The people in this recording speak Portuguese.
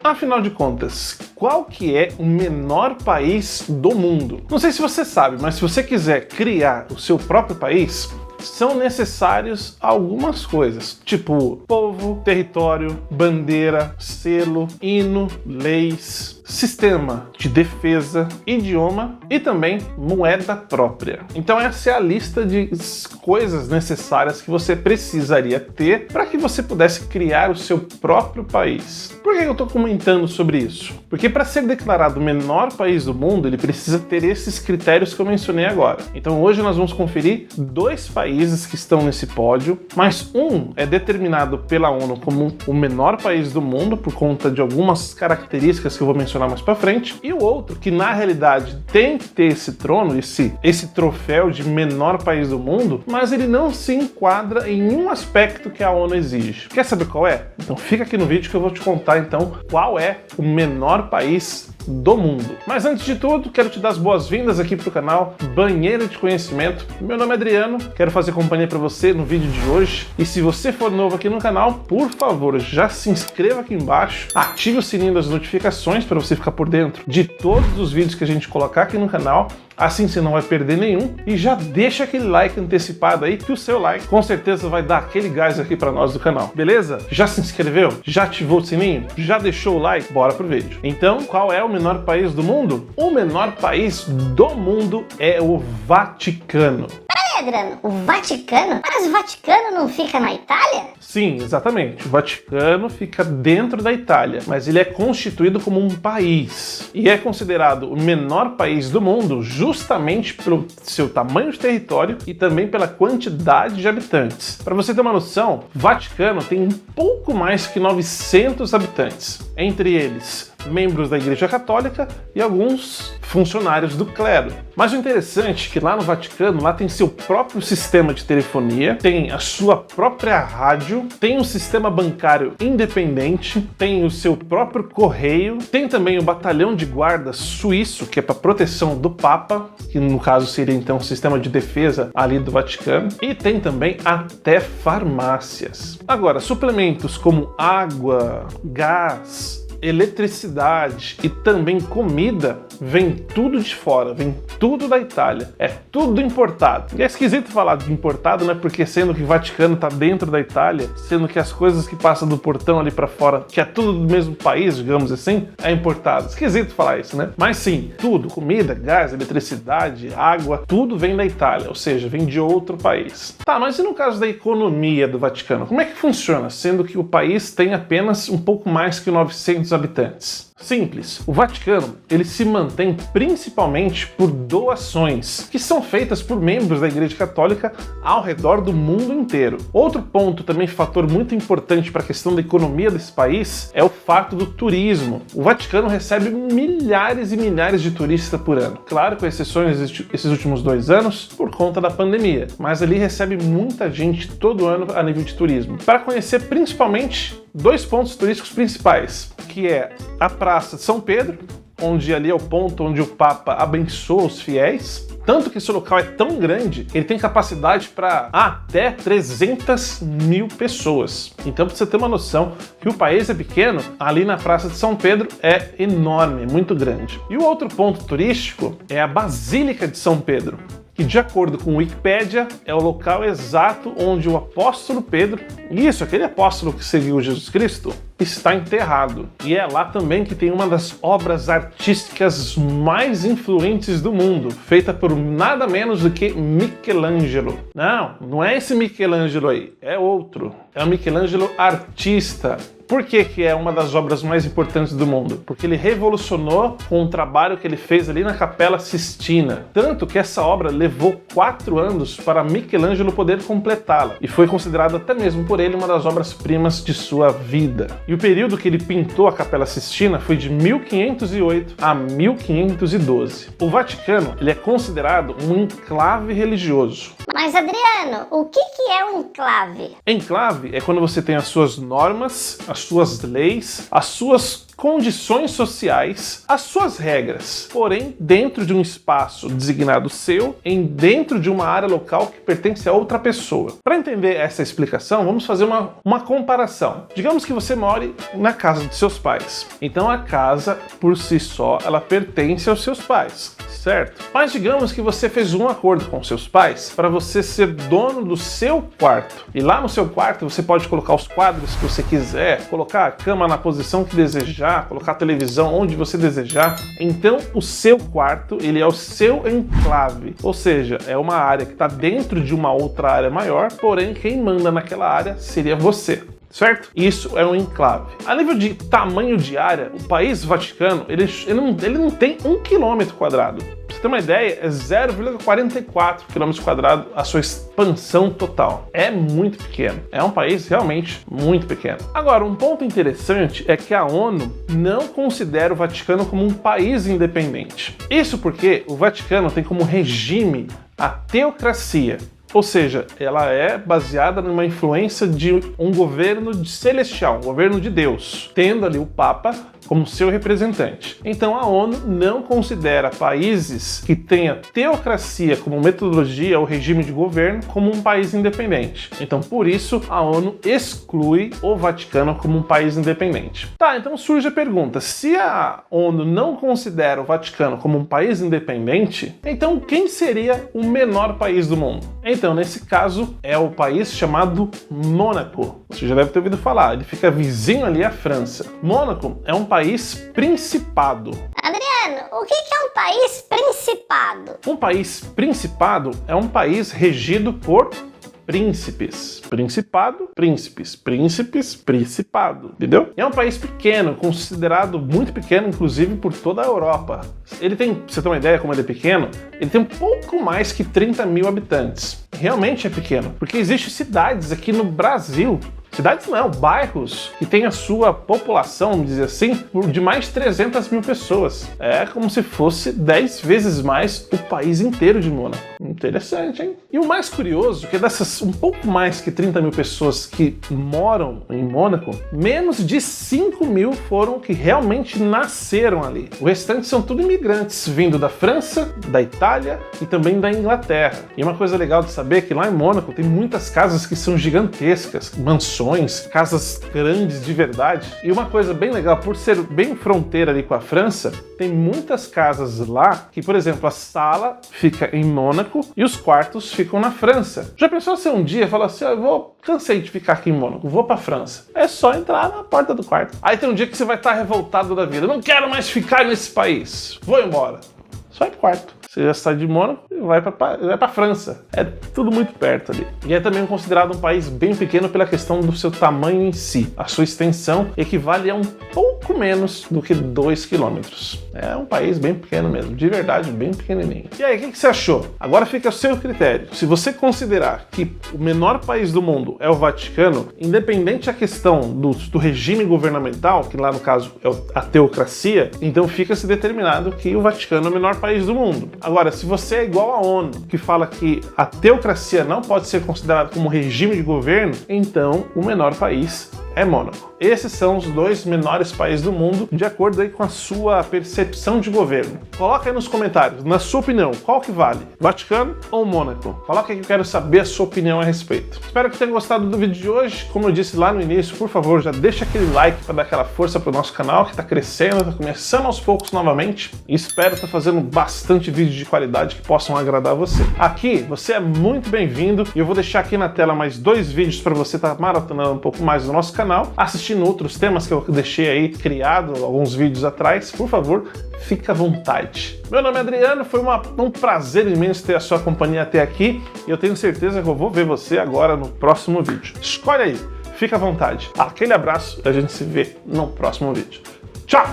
Afinal de contas, qual que é o menor país do mundo? Não sei se você sabe, mas se você quiser criar o seu próprio país, são necessários algumas coisas, tipo povo, território, bandeira, selo, hino, leis, sistema de defesa, idioma e também moeda própria. Então essa é a lista de coisas necessárias que você precisaria ter para que você pudesse criar o seu próprio país. Por que eu estou comentando sobre isso? Porque para ser declarado o menor país do mundo, ele precisa ter esses critérios que eu mencionei agora. Então hoje nós vamos conferir 2 países que estão nesse pódio, mas um é determinado pela ONU como o menor país do mundo por conta de algumas características que eu vou mencionar mais para frente, e o outro que na realidade tem que ter esse trono, esse troféu de menor país do mundo, mas ele não se enquadra em nenhum aspecto que a ONU exige. Quer saber qual é? Então fica aqui no vídeo que eu vou te contar então qual é o menor país do mundo. Mas antes de tudo, quero te dar as boas-vindas aqui pro canal Banheiro de Conhecimento. Meu nome é Adriano, quero fazer companhia para você no vídeo de hoje. E se você for novo aqui no canal, por favor, já se inscreva aqui embaixo, ative o sininho das notificações para você ficar por dentro de todos os vídeos que a gente colocar aqui no canal. Assim você não vai perder nenhum, e já deixa aquele like antecipado aí, que o seu like com certeza vai dar aquele gás aqui para nós do canal, beleza? Já se inscreveu? Já ativou o sininho? Já deixou o like? Bora pro vídeo. Então, qual é o menor país do mundo? O menor país do mundo é o Vaticano. Adriano, o Vaticano? Mas o Vaticano não fica na Itália? Sim, exatamente. O Vaticano fica dentro da Itália, mas ele é constituído como um país e é considerado o menor país do mundo justamente pelo seu tamanho de território e também pela quantidade de habitantes. Para você ter uma noção, o Vaticano tem um pouco mais que 900 habitantes, entre eles membros da Igreja Católica e alguns funcionários do clero. Mas o interessante é que lá no Vaticano, lá tem seu próprio sistema de telefonia, tem a sua própria rádio, tem um sistema bancário independente, tem o seu próprio correio, tem também o batalhão de guarda suíço, que é para proteção do Papa, que no caso seria então o sistema de defesa ali do Vaticano, e tem também até farmácias. Agora, suplementos como água, gás, eletricidade e também comida vem tudo de fora, vem tudo da Itália, é tudo importado. E é esquisito falar de importado, né? Porque sendo que o Vaticano tá dentro da Itália, sendo que as coisas que passam do portão ali para fora, que é tudo do mesmo país, digamos assim, é importado. Esquisito falar isso, né? Mas sim, tudo, comida, gás, eletricidade, água, tudo vem da Itália, ou seja, vem de outro país. Tá, mas e no caso da economia do Vaticano? Como é que funciona, sendo que o país tem apenas um pouco mais que 900 habitantes? Simples. O Vaticano, ele se mantém principalmente por doações que são feitas por membros da Igreja Católica ao redor do mundo inteiro. Outro ponto, também fator muito importante para a questão da economia desse país, é o fato do turismo. O Vaticano recebe milhares e milhares de turistas por ano. Claro, com exceções esses últimos 2 anos, por conta da pandemia. Mas ali recebe muita gente todo ano a nível de turismo. Para conhecer principalmente 2 pontos turísticos principais, que é a Praça de São Pedro, onde ali é o ponto onde o Papa abençoa os fiéis. Tanto que esse local é tão grande, ele tem capacidade para até 300 mil pessoas. Então, para você ter uma noção que o país é pequeno, ali na Praça de São Pedro é enorme, muito grande. E o outro ponto turístico é a Basílica de São Pedro, que de acordo com o Wikipédia é o local exato onde o apóstolo Pedro, isso, aquele apóstolo que seguiu Jesus Cristo, está enterrado. E é lá também que tem uma das obras artísticas mais influentes do mundo, feita por nada menos do que Michelangelo. Não é esse Michelangelo aí, é outro. É o Michelangelo artista. Por que é uma das obras mais importantes do mundo? Porque ele revolucionou com o trabalho que ele fez ali na Capela Sistina. Tanto que essa obra levou 4 anos para Michelangelo poder completá-la. E foi considerada até mesmo por ele uma das obras-primas de sua vida. E o período que ele pintou a Capela Sistina foi de 1508 a 1512. O Vaticano, ele é considerado um enclave religioso. Mas Adriano, o que é um enclave? Enclave é quando você tem as suas normas, as suas leis, as suas condições sociais, as suas regras, porém dentro de um espaço designado seu, dentro de uma área local que pertence a outra pessoa. Para entender essa explicação, vamos fazer uma comparação. Digamos que você more na casa de seus pais. Então a casa, por si só, ela pertence aos seus pais, certo? Mas digamos que você fez um acordo com seus pais para você ser dono do seu quarto. E lá no seu quarto você pode colocar os quadros que você quiser, colocar a cama na posição que desejar, colocar a televisão onde você desejar. Então o seu quarto, ele é o seu enclave, ou seja, é uma área que está dentro de uma outra área maior, porém quem manda naquela área seria você. Certo? Isso é um enclave. A nível de tamanho de área, o país Vaticano, ele não tem 1 km². Pra você ter uma ideia, é 0,44 km² a sua expansão total. É muito pequeno. É um país realmente muito pequeno. Agora, um ponto interessante é que a ONU não considera o Vaticano como um país independente. Isso porque o Vaticano tem como regime a teocracia. Ou seja, ela é baseada numa influência de um governo celestial, um governo de Deus, tendo ali o Papa como seu representante. Então a ONU não considera países que tenham teocracia como metodologia ou regime de governo como um país independente. Então por isso a ONU exclui o Vaticano como um país independente. Tá, então surge a pergunta, se a ONU não considera o Vaticano como um país independente, então quem seria o menor país do mundo? Então nesse caso é o país chamado Mônaco. Você já deve ter ouvido falar, ele fica vizinho ali à França. Mônaco é um país principado. Adriano, o que é um país principado? Um país principado é um país regido por príncipes. Principado, príncipes. Príncipes, principado. Entendeu? E é um país pequeno, considerado muito pequeno, inclusive por toda a Europa. Ele tem, pra você ter uma ideia como ele é pequeno, ele tem um pouco mais que 30 mil habitantes. Realmente é pequeno, porque existem cidades aqui no Brasil, cidades não, bairros que tem a sua população, vamos dizer assim, de mais de 300 mil pessoas. É como se fosse 10 vezes mais o país inteiro de Mônaco. Interessante, hein? E o mais curioso é que dessas um pouco mais que 30 mil pessoas que moram em Mônaco, menos de 5 mil foram que realmente nasceram ali. O restante são tudo imigrantes, vindo da França, da Itália e também da Inglaterra. E uma coisa legal de saber é que lá em Mônaco tem muitas casas que são gigantescas, mansões, casas grandes de verdade. E uma coisa bem legal, por ser bem fronteira ali com a França, tem muitas casas lá que, por exemplo, a sala fica em Mônaco e os quartos ficam na França. Já pensou se um dia falar assim, cansei de ficar aqui em Mônaco, vou pra França. É só entrar na porta do quarto. Aí tem um dia que você vai estar revoltado da vida, não quero mais ficar nesse país, vou embora. Só ir pro quarto. Você já sai de Mônaco e vai para França. É tudo muito perto ali. E é também considerado um país bem pequeno pela questão do seu tamanho em si. A sua extensão equivale a um pouco menos do que 2 quilômetros. É um país bem pequeno mesmo, de verdade, bem pequenininho. E aí, o que você achou? Agora fica a seu critério. Se você considerar que o menor país do mundo é o Vaticano, independente da questão do regime governamental, que lá no caso é a teocracia, então fica-se determinado que o Vaticano é o menor país do mundo. Agora, se você é igual à ONU, que fala que a teocracia não pode ser considerada como regime de governo, então o menor país é Mônaco. Esses são os 2 menores países do mundo, de acordo aí com a sua percepção de governo. Coloca aí nos comentários, na sua opinião, qual que vale? Vaticano ou Mônaco? Coloca aí que eu quero saber a sua opinião a respeito. Espero que tenha gostado do vídeo de hoje. Como eu disse lá no início, por favor, já deixa aquele like para dar aquela força para o nosso canal, que está crescendo, está começando aos poucos novamente. E espero estar fazendo bastante vídeos de qualidade que possam agradar você. Aqui, você é muito bem-vindo e eu vou deixar aqui na tela mais 2 vídeos para você estar maratonando um pouco mais do nosso canal, assistindo outros temas que eu deixei aí criado alguns vídeos atrás. Por favor, fica à vontade. Meu nome é Adriano, foi um prazer imenso ter a sua companhia até aqui e eu tenho certeza que eu vou ver você agora no próximo vídeo. Escolhe aí, fica à vontade. Aquele abraço e a gente se vê no próximo vídeo. Tchau!